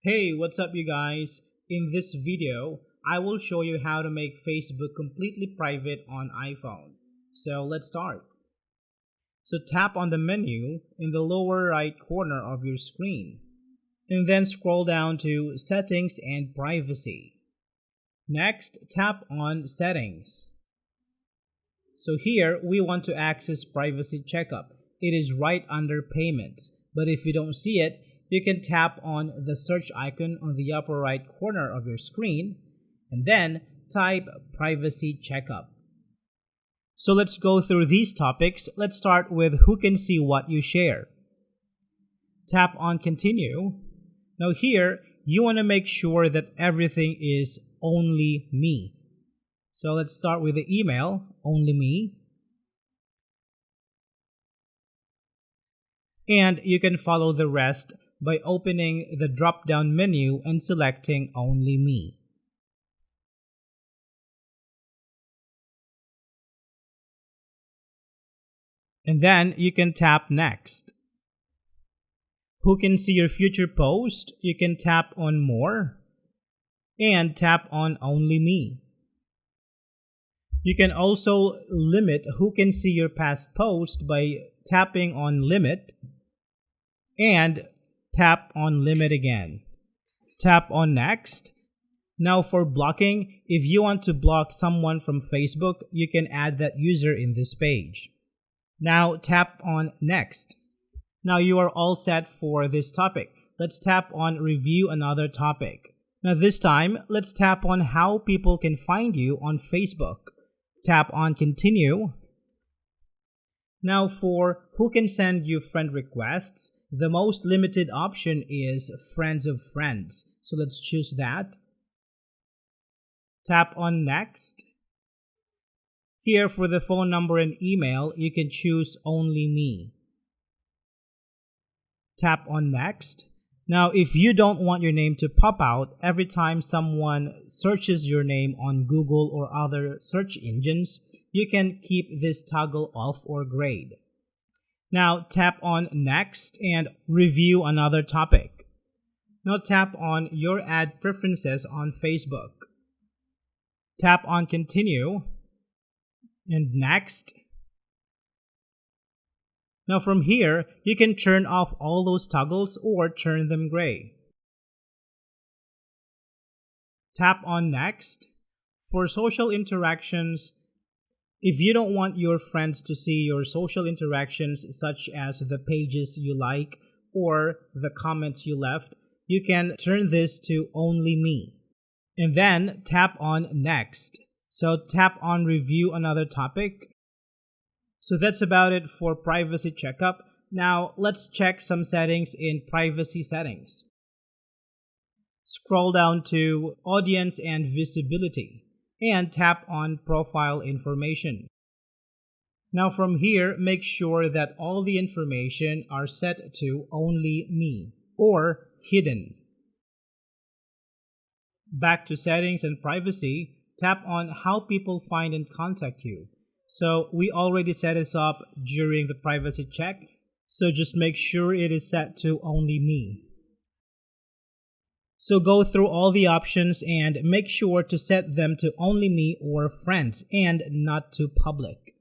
Hey, what's up you guys? In this video, I will show you how to make Facebook completely private on iPhone. So let's start. So tap on the menu in the lower right corner of your screen and then scroll down to Settings and Privacy. Next, tap on Settings. So here, we want to access Privacy Checkup. It is right under Payments, but if you don't see it, you can tap on the search icon on the upper right corner of your screen and then type Privacy Checkup. So let's go through these topics. Let's start with who can see what you share. Tap on Continue. Now here, you want to make sure that everything is only me. So let's start with the email, only me. And you can follow the rest by opening the drop-down menu and selecting Only Me. And then you can tap Next. Who can see your future post? You can tap on More and tap on Only Me. You can also limit who can see your past post by tapping on Limit and tap on Limit again. Tap on Next. Now for blocking, if you want to block someone from Facebook, you can add that user in this page. Now tap on Next. Now you are all set for this topic. Let's tap on Review Another Topic. Now this time, let's tap on how people can find you on Facebook. Tap on Continue. Now for who can send you friend requests, the most limited option is Friends of Friends. So let's choose that. Tap on Next. Here for the phone number and email, you can choose Only Me. Tap on Next. Now, if you don't want your name to pop out every time someone searches your name on Google or other search engines, you can keep this toggle off or grayed. Now, tap on Next and Review Another Topic. Now, tap on Your Ad Preferences on Facebook. Tap on Continue and Next. Now from here, you can turn off all those toggles or turn them gray. Tap on Next. For social interactions, if you don't want your friends to see your social interactions such as the pages you like or the comments you left, you can turn this to Only Me. And then tap on Next. So tap on Review Another Topic. So that's about it for Privacy Checkup. Now let's check some settings in Privacy Settings. Scroll down to Audience and Visibility and tap on Profile Information. Now from here, make sure that all the information are set to Only Me or Hidden. Back to Settings and Privacy, tap on How People Find and Contact You. So we already set this up during the privacy check, so just make sure it is set to Only Me. So go through all the options and make sure to set them to Only Me or Friends and not to Public.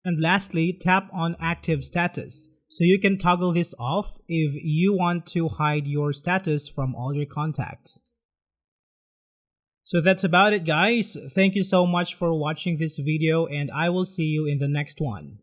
And lastly, tap on Active Status. So you can toggle this off if you want to hide your status from all your contacts. So that's about it, guys. Thank you so much for watching this video and I will see you in the next one.